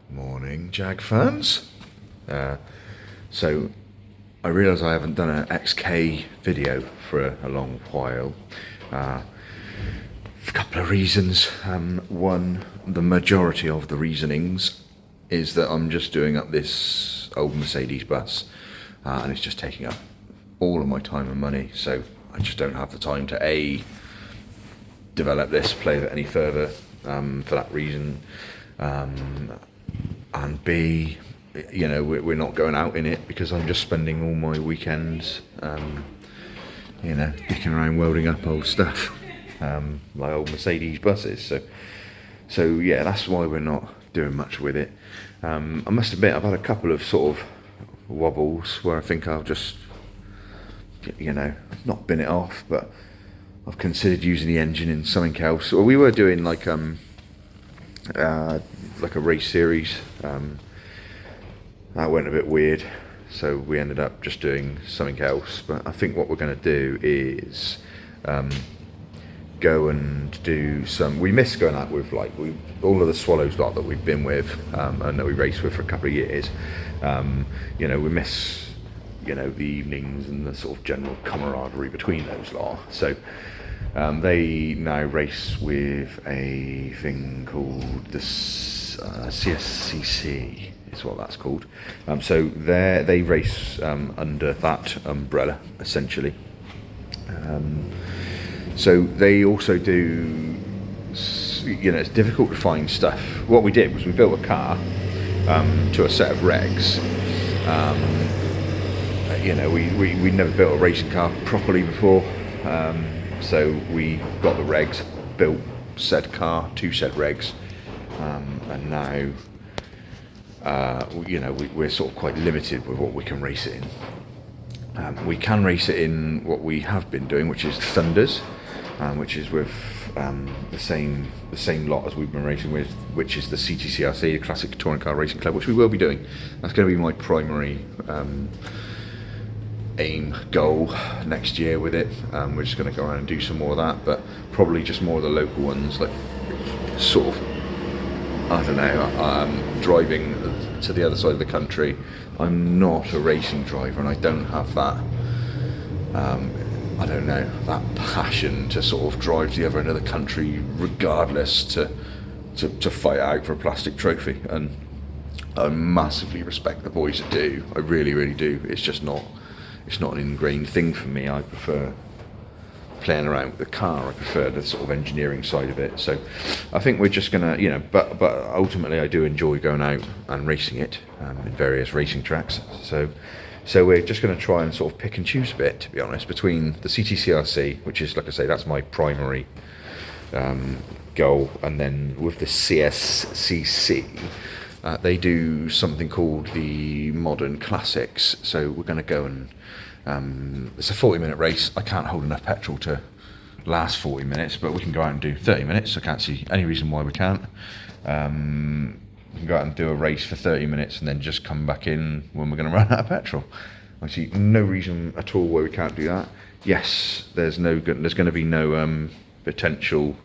Morning, Jag fans. So I realise I haven't done an XK video for a long while. For a couple of reasons. One, the majority of the reasonings is that I'm just doing up this old Mercedes bus, and it's just taking up all of my time and money, so I just don't have the time to A, develop this, play it any further, for that reason, and B, you know, we're not going out in it because I'm just spending all my weekends, you know, dicking around welding up old stuff, like old Mercedes buses. So yeah, that's why we're not doing much with it. I must admit, I've had a couple of sort of wobbles where I think I'll just, you know, not bin it off, but I've considered using the engine in something else. Or we were doing like a race series. That went a bit weird, so we ended up just doing something else. But I think what we're going to do is go and do some. We miss going out with like all of the Swallows lot that we've been with and that we raced with for a couple of years. You know, we miss, you know, the evenings and the sort of general camaraderie between those lot. So they now race with a thing called the CSCC. Is what that's called. So they race under that umbrella, essentially. So they also do, you know, it's difficult to find stuff. What we did was we built a car to a set of regs. You know, we'd never built a racing car properly before. So we got the regs, built said car to said regs, and now you know, we're sort of quite limited with what we can race it in. We can race it in what we have been doing, which is Thunders, which is with the same lot as we've been racing with, which is the CTCRC, the Classic Touring Car Racing Club, which we will be doing. That's going to be my primary goal next year with it. We're just going to go around and do some more of that, but probably just more of the local ones, like sort of, I don't know, driving to the other side of the country. I'm not a racing driver, and I don't have that, I don't know, that passion to sort of drive to the other end of the country regardless to fight out for a plastic trophy. And I massively respect the boys that do. I really, really do. It's just not, it's not an ingrained thing for me. I prefer playing around with the car. I prefer the sort of engineering side of it. So I think we're just gonna, you know, but ultimately I do enjoy going out and racing it in various racing tracks. So we're just going to try and sort of pick and choose a bit, to be honest, between the CTCRC, which is, like I say, that's my primary goal, and then with the CSCC, they do something called the Modern Classics. So we're going to go and it's a 40-minute race. I can't hold enough petrol to last 40 minutes, but we can go out and do 30 minutes. I can't see any reason why we can't. We can go out and do a race for 30 minutes and then just come back in when we're going to run out of petrol. I see no reason at all why we can't do that. Yes, there's going to be no potential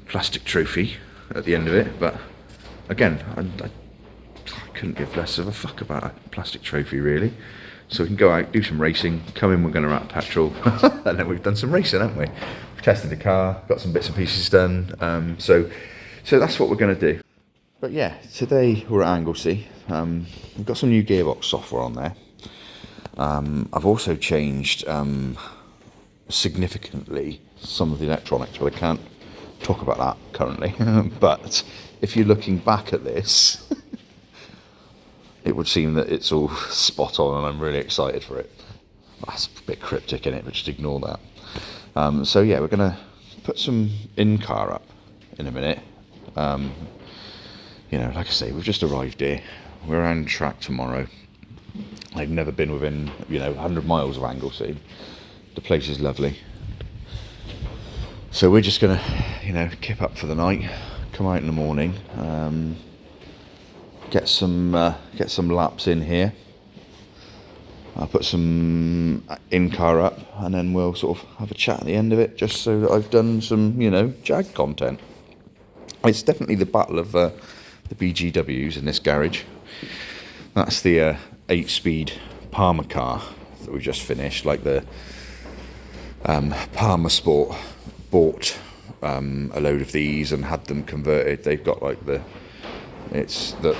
plastic trophy at the end of it, but again, I couldn't give less of a fuck about a plastic trophy, really. So we can go out, do some racing, come in, we're going to run out of petrol, and then we've done some racing, haven't we? We've tested the car, got some bits and pieces done, so that's what we're going to do. But yeah, today we're at Anglesey. We've got some new gearbox software on there. I've also changed significantly some of the electronics, but I can't talk about that currently. But if you're looking back at this, it would seem that it's all spot on, and I'm really excited for it. That's a bit cryptic, innit? But just ignore that. So yeah, we're going to put some in-car up in a minute. You know, like I say, we've just arrived here. We're around track tomorrow. I've never been within, you know, 100 miles of Anglesey. The place is lovely. So we're just going to, you know, kip up for the night, come out in the morning, get some laps in here, I'll put some in-car up, and then we'll sort of have a chat at the end of it, just so that I've done some, you know, Jag content. It's definitely the battle of the BGWs in this garage. That's the 8-speed Palmer car that we just finished. Like the Palmer Sport bought a load of these and had them converted. They've got like the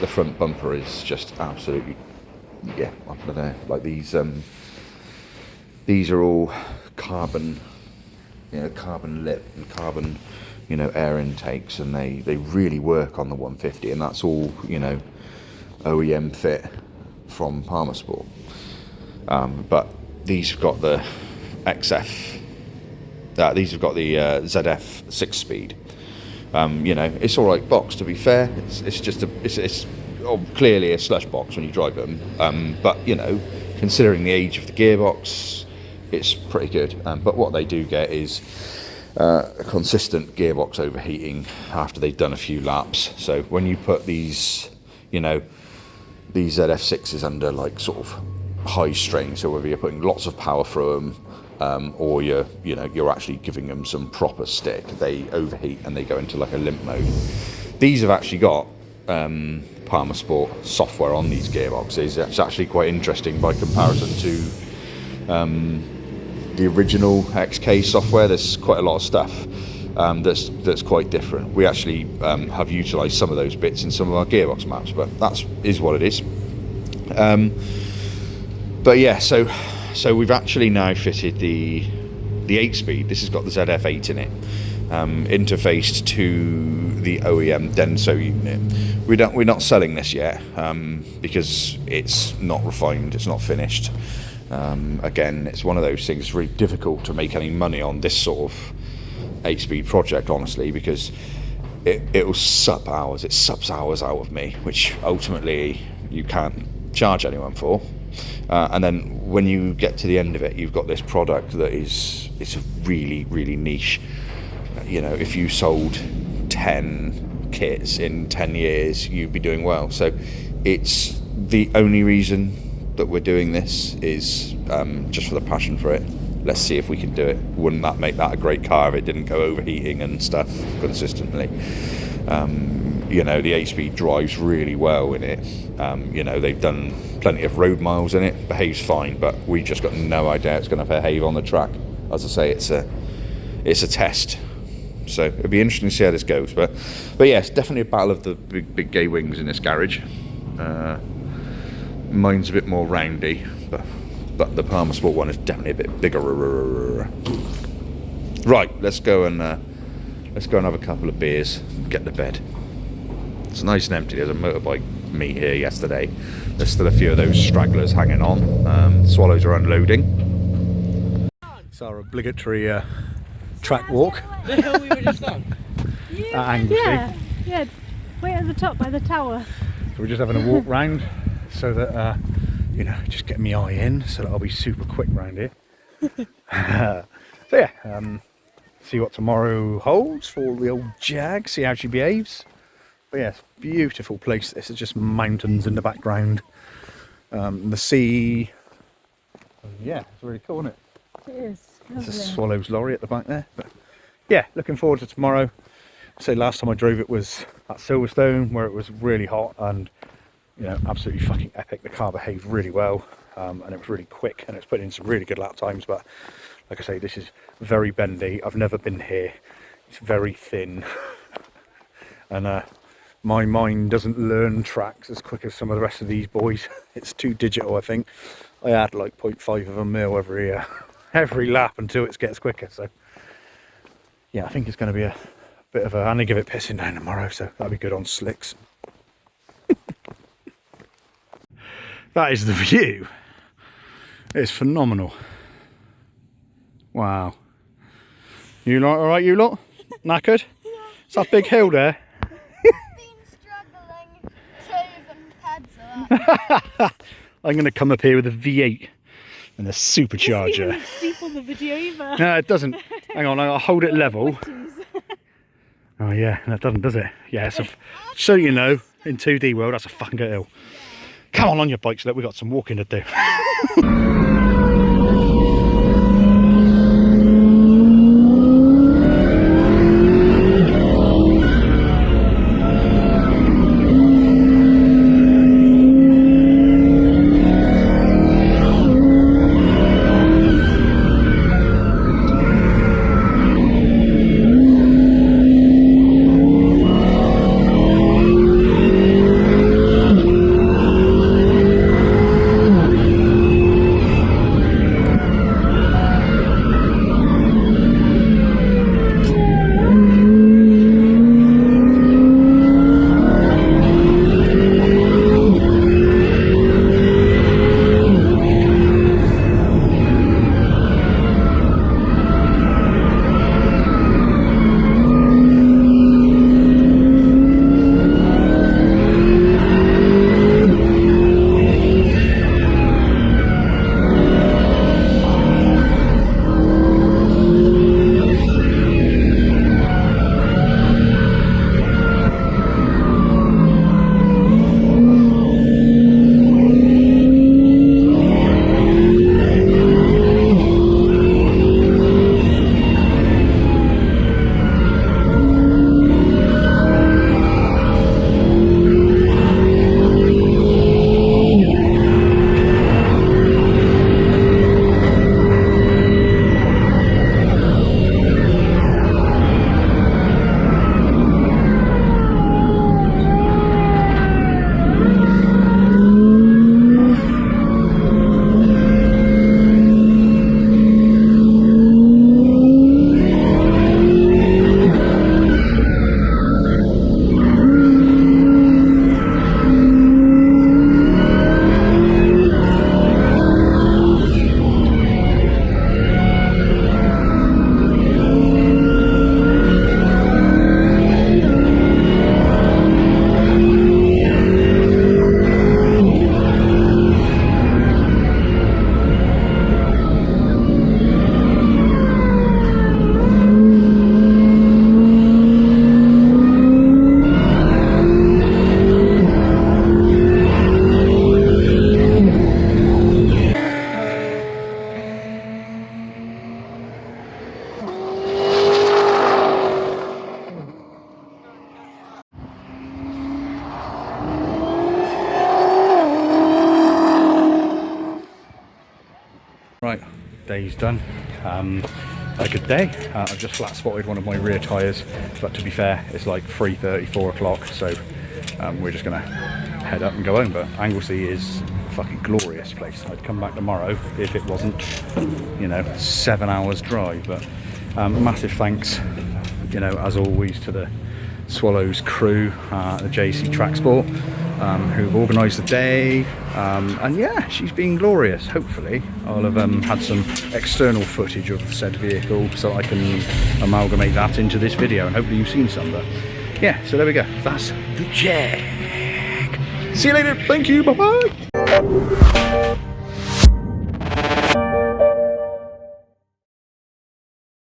front bumper is just absolutely, yeah, up there. Like these are all carbon, you know, carbon lip and carbon, you know, air intakes, and they really work on the 150, and that's all, you know, OEM fit from Palmer Sport. But these have got the XF. These have got the ZF 6-speed. You know, it's all right box, to be fair. It's just it's clearly a slush box when you drive them. But you know, considering the age of the gearbox, it's pretty good. But what they do get is a consistent gearbox overheating after they've done a few laps. So when you put these, you know, these ZF6s under like sort of high strain, so whether you're putting lots of power through them, or you're actually giving them some proper stick, they overheat and they go into like a limp mode. These have actually got Palmer Sport software on these gearboxes. It's actually quite interesting by comparison to the original XK software. There's quite a lot of stuff that's quite different. We actually have utilised some of those bits in some of our gearbox maps, but that is what it is. But yeah, so we've actually now fitted the 8-speed. This has got the ZF8 in it, interfaced to the OEM Denso unit. We're not selling this yet because it's not refined, it's not finished. Again, it's one of those things. It's really difficult to make any money on this sort of 8-speed project, honestly, because it'll sup hours. It sups hours out of me, which ultimately you can't charge anyone for. And then when you get to the end of it, you've got this product that it's really, really niche. You know, if you sold 10 kits in 10 years, you'd be doing well. So it's the only reason that we're doing this is just for the passion for it. Let's see if we can do it. Wouldn't that make that a great car if it didn't go overheating and stuff consistently? You know, the 8-speed drives really well in it. You know, they've done plenty of road miles in it, behaves fine, but we just got no idea it's going to behave on the track. As I say, it's a test, so it'll be interesting to see how this goes. But yeah, it's definitely a battle of the big gay wings in this garage. Mine's a bit more roundy, but the Palmer Sport one is definitely a bit bigger. Right, let's go and have a couple of beers and get to bed. It's nice and empty. There's a motorbike meet here yesterday. There's still a few of those stragglers hanging on. Swallows are unloading. It's our obligatory track walk. The hill we were just on. At Anglesey. Yeah, way at the top by the tower. So we're just having a walk round so that you know, just get my eye in, so that I'll be super quick round here. So yeah, see what tomorrow holds for the old Jag, see how she behaves. But yeah, it's a beautiful place. This is just mountains in the background, the sea. Yeah, it's really cool, isn't it? It is. There's a Swallows lorry at the back there. But yeah, looking forward to tomorrow. So last time I drove it was at Silverstone, where it was really hot and, you know, absolutely fucking epic. The car behaved really well, and it was really quick, and it's put in some really good lap times. But like I say, this is very bendy. I've never been here. It's very thin, and my mind doesn't learn tracks as quick as some of the rest of these boys. It's too digital, I think. I add like 0.5 of a mil every lap until it gets quicker. So yeah, I think it's going to be a bit of and they give it pissing down tomorrow, so that'll be good on slicks. That is the view. It's phenomenal. Wow. You lot alright, you lot? Knackered? Yeah. It's that big hill there. Been struggling to even pads. I'm going to come up here with a V8 and a supercharger. It doesn't even steep on the video either. No, it doesn't. Hang on, I'll hold it level. Oh yeah, that doesn't, does it? Yeah, it's so you know, in 2D world, that's a fucking good hill. Come on your bikes, look, we've got some walking to do. day's done. A good day. I've just flat spotted one of my rear tyres, but to be fair, it's like 3:30, 4 o'clock, so we're just gonna head up and go home. But Anglesey is a fucking glorious place. I'd come back tomorrow if it wasn't, you know, 7 hours drive. But massive thanks, you know, as always, to the Swallows crew, the JEC Tracksport, who've organised the day, and yeah, she's been glorious. Hopefully I'll have had some external footage of said vehicle so I can amalgamate that into this video, and hopefully you've seen some. But yeah, so there we go, that's the JEC. See you later, thank you, bye bye.